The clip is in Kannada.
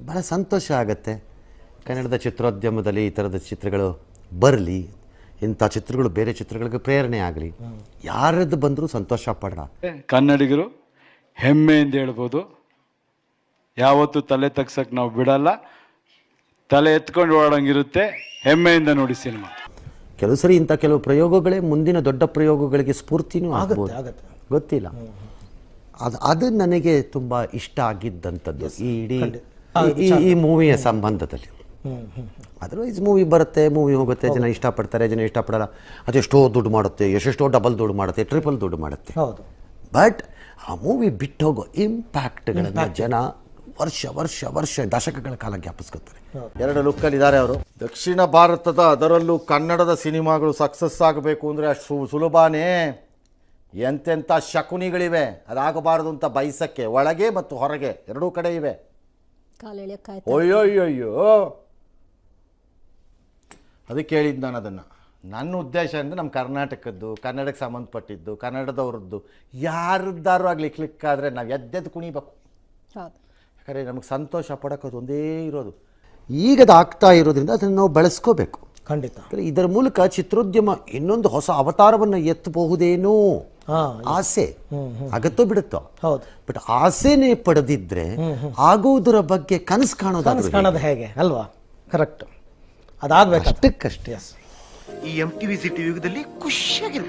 ಭಾಳ ಸಂತೋಷ ಆಗುತ್ತೆ. ಕನ್ನಡದ ಚಿತ್ರೋದ್ಯಮದಲ್ಲಿ ಈ ಥರದ ಚಿತ್ರಗಳು ಬರಲಿ, ಇಂಥ ಚಿತ್ರಗಳು ಬೇರೆ ಚಿತ್ರಗಳಿಗೆ ಪ್ರೇರಣೆ ಆಗಲಿ, ಯಾರದ್ದು ಬಂದರೂ ಸಂತೋಷ ಪಡ. ಕನ್ನಡಿಗರು ಹೆಮ್ಮೆಯಿಂದ ಹೇಳ್ಬೋದು, ಯಾವತ್ತೂ ತಲೆ ತಗ್ಸಕ್ಕೆ ನಾವು ಬಿಡಲ್ಲ, ತಲೆ ಎತ್ಕೊಂಡು ಓಡಂಗಿರುತ್ತೆ. ಹೆಮ್ಮೆಯಿಂದ ನೋಡಿ ಸಿನಿಮಾ. ಕೆಲವು ಸರಿ ಇಂಥ ಕೆಲವು ಪ್ರಯೋಗಗಳೇ ಮುಂದಿನ ದೊಡ್ಡ ಪ್ರಯೋಗಗಳಿಗೆ ಸ್ಫೂರ್ತಿನೂ ಆಗ್ಬೋದು, ಗೊತ್ತಿಲ್ಲ. ಅದು ನನಗೆ ತುಂಬ ಇಷ್ಟ ಆಗಿದ್ದಂಥದ್ದು ಈ ಇಡೀ ಈ ಮೂವಿಯ ಸಂಬಂಧದಲ್ಲಿ. ಅದರ್ವೈಸ್ ಮೂವಿ ಬರುತ್ತೆ, ಮೂವಿ ಹೋಗುತ್ತೆ, ಜನ ಇಷ್ಟಪಡ್ತಾರೆ, ಜನ ಇಷ್ಟಪಡಲ್ಲ, ಅದೆಷ್ಟೋ ದುಡ್ಡು ಮಾಡುತ್ತೆ, ಎಷ್ಟೆಷ್ಟೋ ಡಬಲ್ ದುಡ್ಡು ಮಾಡುತ್ತೆ, ಟ್ರಿಪಲ್ ದುಡ್ಡು ಮಾಡುತ್ತೆ. ಬಟ್ ಆ ಮೂವಿ ಬಿಟ್ಟು ಹೋಗೋ ಇಂಪ್ಯಾಕ್ಟ್ಗಳನ್ನು ಜನ ವರ್ಷ ವರ್ಷ ವರ್ಷ ದಶಕಗಳ ಕಾಲ ಜ್ಞಾಪಿಸ್ಕೊತಾರೆ. 2 ಲುಕ್ಕಲ್ಲಿದ್ದಾರೆ ಅವರು. ದಕ್ಷಿಣ ಭಾರತದ, ಅದರಲ್ಲೂ ಕನ್ನಡದ ಸಿನಿಮಾಗಳು ಸಕ್ಸಸ್ ಆಗಬೇಕು ಅಂದರೆ ಅಷ್ಟು ಸುಲಭನೇ. ಎಂತೆಂಥ ಶಕುನಿಗಳಿವೆ, ಅದಾಗಬಾರದು ಅಂತ ಬಯಸಕ್ಕೆ ಒಳಗೆ ಮತ್ತು ಹೊರಗೆ ಎರಡೂ ಕಡೆ ಇವೆ. ಅಯ್ಯೋಯ್ಯೋ, ಅದಕ್ಕೆ ಹೇಳಿದ್ದು ನಾನು ಅದನ್ನು. ನನ್ನ ಉದ್ದೇಶ ಅಂದರೆ ನಮ್ಮ ಕರ್ನಾಟಕದ್ದು, ಕನ್ನಡಕ್ಕೆ ಸಂಬಂಧಪಟ್ಟಿದ್ದು, ಕನ್ನಡದವ್ರದ್ದು ಯಾರದ್ದಾರು ಆಗಲಿ ಕ್ಲಿಕ್ಕಾದರೆ ನಾವು ಎದ್ದೆದ್ದು ಕುಣಿಬೇಕು. ಯಾಕಂದರೆ ನಮಗೆ ಸಂತೋಷ ಪಡೋದು ಒಂದೇ ಇರೋದು. ಈಗದು ಆಗ್ತಾ ಇರೋದ್ರಿಂದ ಅದನ್ನು ನಾವು ಬೆಳೆಸ್ಕೋಬೇಕು. ಖಂಡಿತ. ಇದರ ಮೂಲಕ ಚಿತ್ರೋದ್ಯಮ ಇನ್ನೊಂದು ಹೊಸ ಅವತಾರವನ್ನು ಎತ್ತಬಹುದೇನೋ ಆಸೆ ಆಗತ್ತೋ ಬಿಡುತ್ತೋ. ಬಟ್ ಆಸೆನೇ ಪಡೆದಿದ್ರೆ ಆಗುವುದರ ಬಗ್ಗೆ ಕನಸು ಕಾಣೋದು ಹೇಗೆ ಅಲ್ವಾ? ಕರೆಕ್ಟ್, ಅದಾಗಬೇಕು. ಅಷ್ಟಕ್ಕಷ್ಟೇ. ಈ MTV ಸಿಟಿ ಯುಗದಲ್ಲಿ ಖುಷಿಯಾಗಿರು.